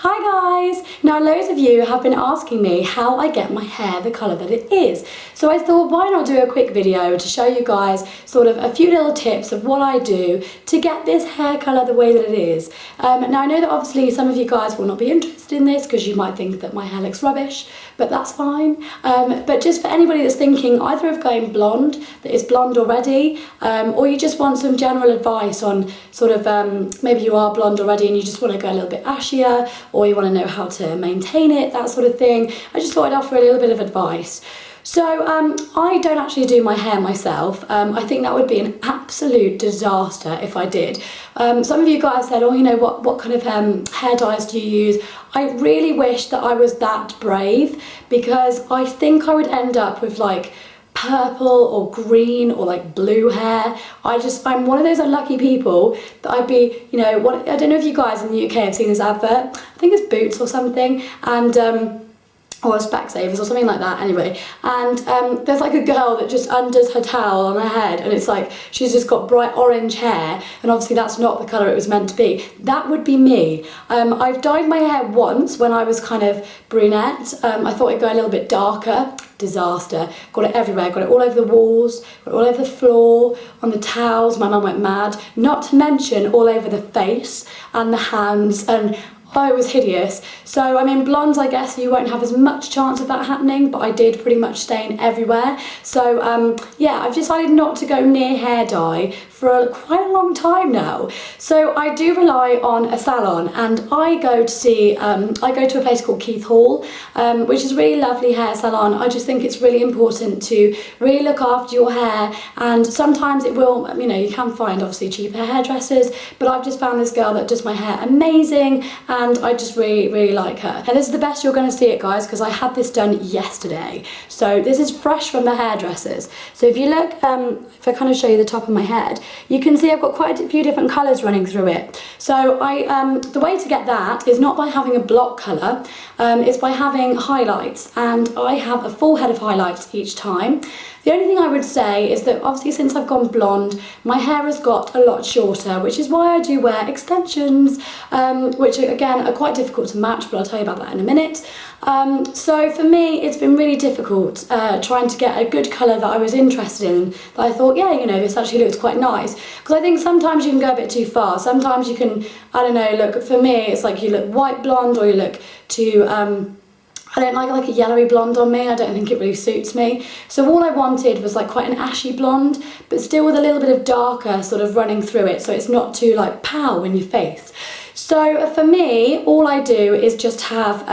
Hi guys! Now loads of you have been asking me how I get my hair the colour that it is. So I thought why not do a quick video to show you guys sort of a few little tips of what I do to get this hair colour the way that it is. Now I know that obviously some of you guys will not be interested in this because you might think that my hair looks rubbish, but that's fine. But just for anybody that's thinking either of going blonde, that is blonde already, or you just want some general advice on sort of maybe you are blonde already and you just want to go a little bit ashier, or you want to know how to maintain it, that sort of thing. I just thought I'd offer a little bit of advice. So I don't actually do my hair myself. I think that would be an absolute disaster if I did. Some of you guys said, oh, you know, what kind of hair dyes do you use? I really wish that I was that brave, because I think I would end up with like purple or green or like blue hair. I'm one of those unlucky people that I'd be, you know, I don't know if you guys in the UK have seen this advert, I think it's Boots or something, and or Specsavers or something like that anyway, and there's like a girl that just undoes her towel on her head and it's like she's just got bright orange hair, and obviously that's not the colour it was meant to be. That would be me. I've dyed my hair once when I was kind of brunette. I thought it'd go a little bit darker. Disaster. Got it everywhere, got it all over the walls, got it all over the floor, on the towels. My mum went mad, not to mention all over the face and the hands, and oh, it was hideous. So I mean, blondes, I guess you won't have as much chance of that happening, but I did pretty much stain everywhere. So yeah, I've decided not to go near hair dye for quite a long time now. So I do rely on a salon, and I go to a place called Keith Hall, which is a really lovely hair salon. I just think it's really important to really look after your hair, and sometimes it will, you know, you can find obviously cheaper hairdressers, but I've just found this girl that does my hair amazing, and I just really like her. And this is the best you're going to see it, guys, because I had this done yesterday. So this is fresh from the hairdressers. So if you look, if I kind of show you the top of my head, you can see I've got quite a few different colours running through it. So the way to get that is not by having a block colour, it's by having highlights, and I have a full head of highlights each time. The only thing I would say is that obviously since I've gone blonde, my hair has got a lot shorter, which is why I do wear extensions, which again are quite difficult to match, but I'll tell you about that in a minute. So for me, it's been really difficult trying to get a good colour that I was interested in, that I thought, yeah, you know, this actually looks quite nice. Because I think sometimes you can go a bit too far. Sometimes you can, I don't know, look, for me, it's like you look white blonde, or you look too, I don't like a yellowy blonde on me. I don't think it really suits me. So all I wanted was like quite an ashy blonde, but still with a little bit of darker sort of running through it, so it's not too like pow in your face. So for me, all I do is just have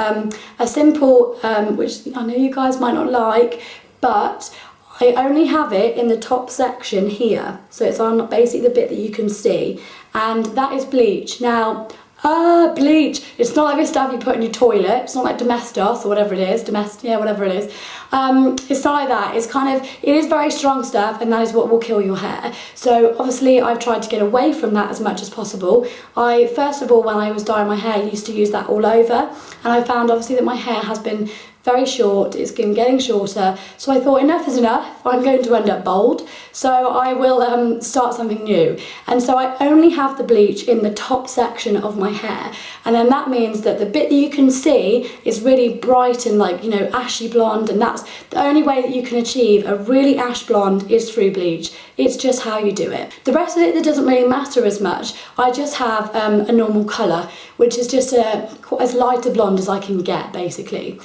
a simple, which I know you guys might not like, but I only have it in the top section here. So it's on basically the bit that you can see, and that is bleach. Now, bleach. It's not like this stuff you put in your toilet. It's not like Domestos or whatever it is. Yeah, whatever it is. It's not like that. It's kind of, it is very strong stuff, and that is what will kill your hair. So obviously I've tried to get away from that as much as possible. First of all, when I was dyeing my hair, I used to use that all over, and I found obviously that my hair has been very short, it's been getting shorter, so I thought enough is enough, I'm going to end up bald, so I will start something new. And so I only have the bleach in the top section of my hair, and then that means that the bit that you can see is really bright and like, you know, ashy blonde, and that's the only way that you can achieve a really ash blonde is through bleach. It's just how you do it. The rest of it, that doesn't really matter as much. I just have a normal colour, which is just as light a blonde as I can get, basically.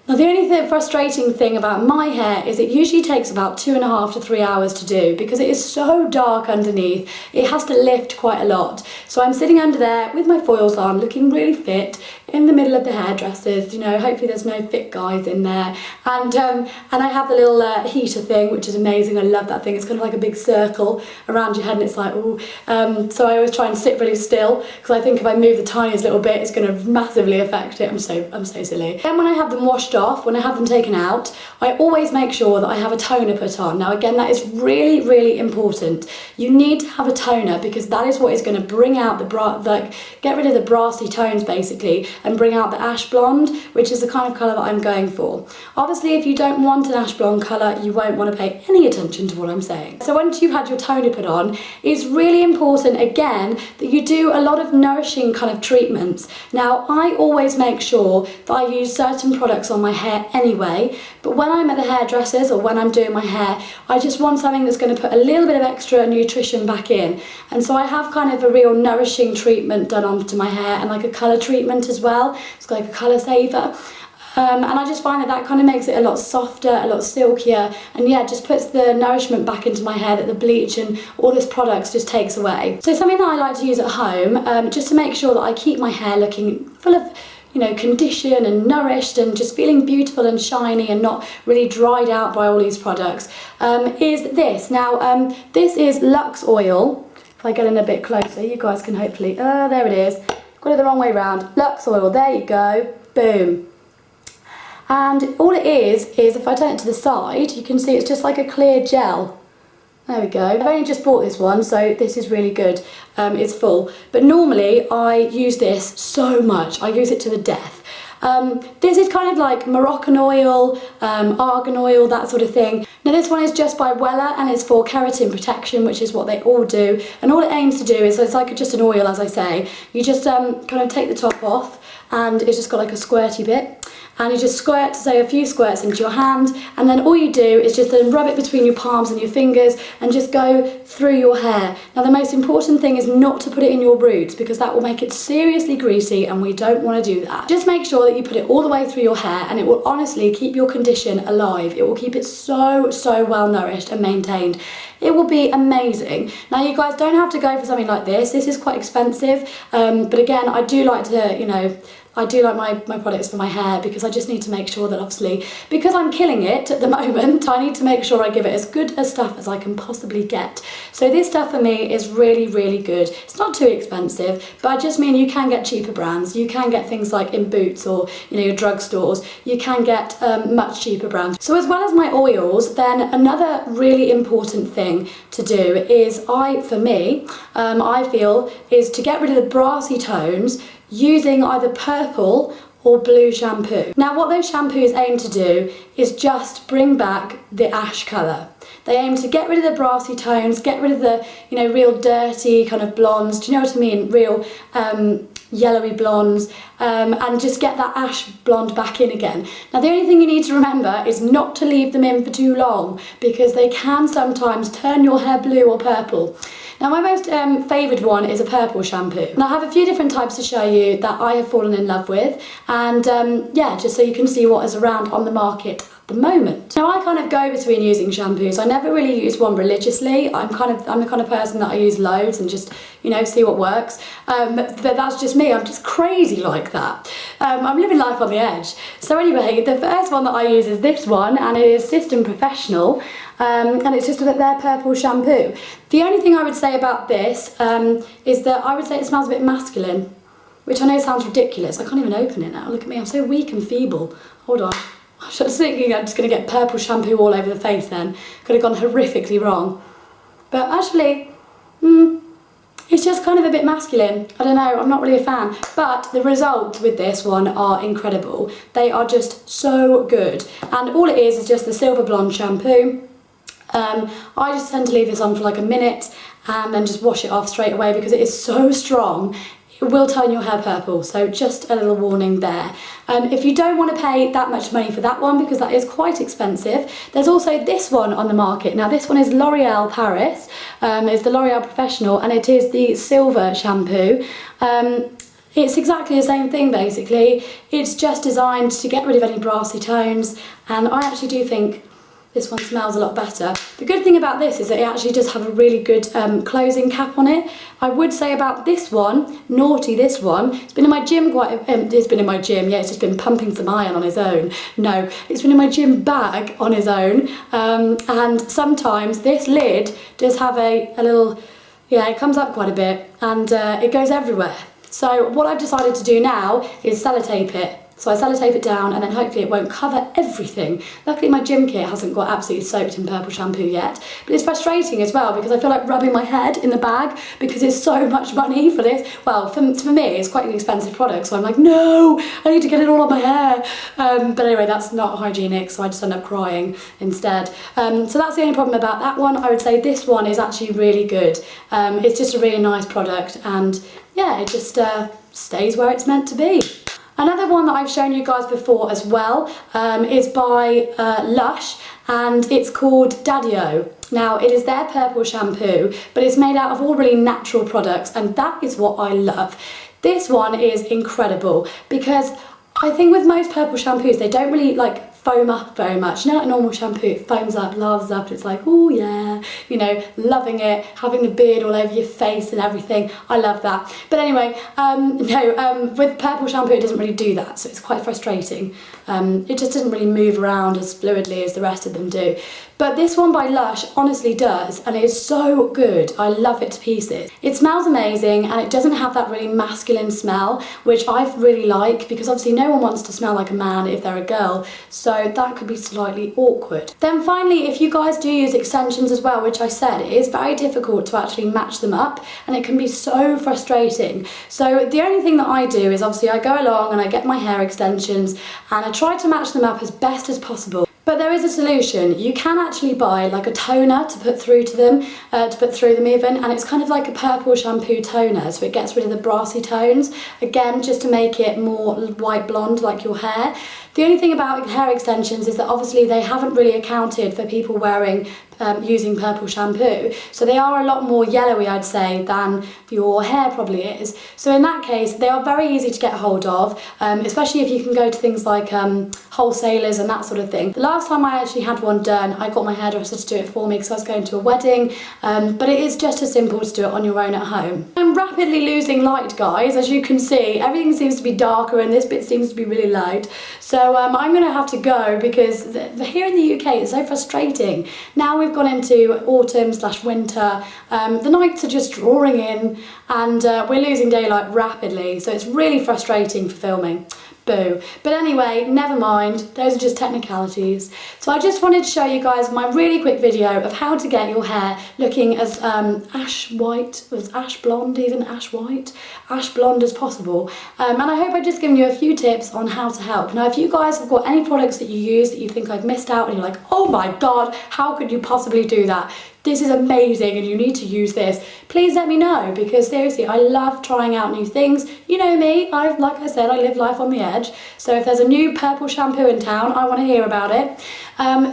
Now the only frustrating thing about my hair is it usually takes about 2.5 to 3 hours to do, because it is so dark underneath. It has to lift quite a lot. So I'm sitting under there with my foils on, looking really fit, in the middle of the hairdressers, you know, hopefully there's no fit guys in there. And I have the little heater thing, which is amazing. I love that thing. It's kind of like a big circle around your head, and it's like, ooh. So I always try and sit really still, because I think if I move the tiniest little bit, it's going to massively affect it. I'm so silly. Then when I have them washed off, when I have them taken out, I always make sure that I have a toner put on. Now again, that is really important. You need to have a toner, because that is what is going to bring out the get rid of the brassy tones basically, and bring out the ash blonde, which is the kind of colour that I'm going for. Obviously, if you don't want an ash blonde colour, you won't want to pay any attention to what I'm saying. So once you've had your toner put on, it's really important, again, that you do a lot of nourishing kind of treatments. Now, I always make sure that I use certain products on my hair anyway, but when I'm at the hairdressers or when I'm doing my hair, I just want something that's going to put a little bit of extra nutrition back in. And so I have kind of a real nourishing treatment done onto my hair, and like a colour treatment as well. It's like a colour saver. And I just find that that kind of makes it a lot softer, a lot silkier, and yeah, just puts the nourishment back into my hair that the bleach and all this products just takes away. So something that I like to use at home, just to make sure that I keep my hair looking full of, you know, condition and nourished and just feeling beautiful and shiny and not really dried out by all these products, is this. Now, this is Luxe Oil. If I get in a bit closer, you guys can hopefully, there it is. Got it the wrong way round. Luxe Oil, there you go, boom. And all it is if I turn it to the side, you can see it's just like a clear gel. There we go. I've only just bought this one, so this is really good. It's full. But normally I use this so much. I use it to the death. This is kind of like Moroccan oil, argan oil, that sort of thing. Now this one is just by Wella, and it's for keratin protection, which is what they all do. And all it aims to do is, it's like just an oil, as I say. You just kind of take the top off, and it's just got like a squirty bit. And you just squirt, say a few squirts into your hand, and then all you do is just then rub it between your palms and your fingers and just go through your hair. Now the most important thing is not to put it in your roots, because that will make it seriously greasy and we don't want to do that. Just make sure that you put it all the way through your hair, and it will honestly keep your condition alive. It will keep it so well nourished and maintained. It will be amazing. Now you guys don't have to go for something like this. This is quite expensive, but again, I do like to, you know, I do like my products for my hair, because I just need to make sure that obviously, because I'm killing it at the moment, I need to make sure I give it as good a stuff as I can possibly get. So this stuff for me is really good. It's not too expensive, but I just mean you can get cheaper brands. You can get things like in Boots or, you know, your drugstores. You can get much cheaper brands. So as well as my oils, then another really important thing to do is, I feel, is to get rid of the brassy tones using either purple or blue shampoo. Now what those shampoos aim to do is just bring back the ash colour. They aim to get rid of the brassy tones, get rid of the, you know, real dirty kind of blondes, do you know what I mean? Real yellowy blondes, and just get that ash blonde back in again. Now the only thing you need to remember is not to leave them in for too long, because they can sometimes turn your hair blue or purple. Now my most favoured one is a purple shampoo. And I have a few different types to show you that I have fallen in love with, and yeah, just so you can see what is around on the market at the moment. Now I kind of go between using shampoos. I never really use one religiously. I'm the kind of person that I use loads and just, you know, see what works. But that's just me. I'm just crazy like that. I'm living life on the edge. So anyway, the first one that I use is this one, and it is Professionnel. And it's just their purple shampoo. The only thing I would say about this is that I would say it smells a bit masculine, which I know sounds ridiculous. I can't even open it now. Look at me, I'm so weak and feeble. Hold on. I was thinking I'm just going to get purple shampoo all over the face then. Could have gone horrifically wrong. But actually, it's just kind of a bit masculine. I don't know, I'm not really a fan. But the results with this one are incredible. They are just so good. And all it is just the Silver Blonde shampoo. I just tend to leave this on for like a minute and then just wash it off straight away, because it is so strong. It will turn your hair purple, so just a little warning there. If you don't want to pay that much money for that one, because that is quite expensive, there's also this one on the market. Now this one is L'Oreal Paris, it's the L'Oreal Professionnel, and it is the silver shampoo. It's exactly the same thing basically. It's just designed to get rid of any brassy tones, and I actually do think this one smells a lot better. The good thing about this is that it actually does have a really good closing cap on it. I would say about this one, naughty this one, it's been in my gym it's been in my gym, yeah, it's just been pumping some iron on his own. No, it's been in my gym bag on his own, and sometimes this lid does have a little, yeah, it comes up quite a bit, and it goes everywhere. So what I've decided to do now is sellotape it. So I sellotape it down and then hopefully it won't cover everything. Luckily my gym kit hasn't got absolutely soaked in purple shampoo yet, but it's frustrating as well because I feel like rubbing my head in the bag because it's so much money for this. Well, for me it's quite an expensive product, so I'm like, no, I need to get it all on my hair. But anyway, that's not hygienic, so I just end up crying instead. So that's the only problem about that one. I would say this one is actually really good. It's just a really nice product, and yeah, it just stays where it's meant to be. Another one that I've shown you guys before as well is by Lush, and it's called Daddy-O. Now, it is their purple shampoo, but it's made out of all really natural products, and that is what I love. This one is incredible because I think with most purple shampoos, they don't really like foam up very much. You know, like a normal shampoo, it foams up, lathers up, it's like, oh yeah, you know, loving it, having the beard all over your face and everything. I love that. But anyway, with purple shampoo, it doesn't really do that, so it's quite frustrating. It just doesn't really move around as fluidly as the rest of them do. But this one by Lush honestly does, and it is so good. I love it to pieces. It smells amazing, and it doesn't have that really masculine smell, which I really like, because obviously no one wants to smell like a man if they're a girl, so that could be slightly awkward. Then finally, if you guys do use extensions as well, which I said, it is very difficult to actually match them up, and it can be so frustrating. So the only thing that I do is obviously I go along and I get my hair extensions, and I try to match them up as best as possible. But there is a solution. You can actually buy like a toner to put through them even, and it's kind of like a purple shampoo toner, so it gets rid of the brassy tones, again, just to make it more white blonde like your hair. The only thing about hair extensions is that obviously they haven't really accounted for people wearing using purple shampoo, so they are a lot more yellowy, I'd say, than your hair probably is. So in that case, they are very easy to get hold of, especially if you can go to things like wholesalers and that sort of thing. The last time I actually had one done, I got my hairdresser to do it for me because I was going to a wedding, but it is just as simple to do it on your own at home. I'm rapidly losing light, guys. As you can see, everything seems to be darker and this bit seems to be really light. So I'm going to have to go because here in the UK it's so frustrating. Now we've gone into autumn/winter, the nights are just drawing in, and we're losing daylight rapidly, so it's really frustrating for filming. Boo. But anyway, never mind, those are just technicalities. So I just wanted to show you guys my really quick video of how to get your hair looking as ash white, as ash blonde even, ash white, ash blonde as possible. And I hope I've just given you a few tips on how to help. Now if you guys have got any products that you use that you think I've missed out and you're like, oh my god, how could you possibly do that? This is amazing and you need to use this, please let me know, because seriously, I love trying out new things. You know me, like I said, I live life on the edge. So if there's a new purple shampoo in town, I want to hear about it.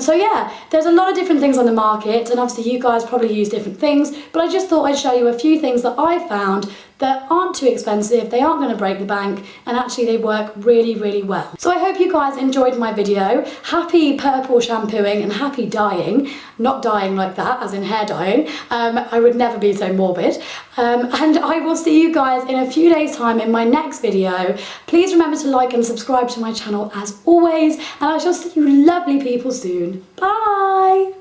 So yeah, there's a lot of different things on the market, and obviously you guys probably use different things, but I just thought I'd show you a few things that I found that aren't too expensive, they aren't going to break the bank, and actually they work really, really well. So I hope you guys enjoyed my video. Happy purple shampooing and happy dyeing. Not dyeing like that, as in hair dyeing. I would never be so morbid. And I will see you guys in a few days' time in my next video. Please remember to like and subscribe to my channel as always, and I shall see you lovely people soon. Bye!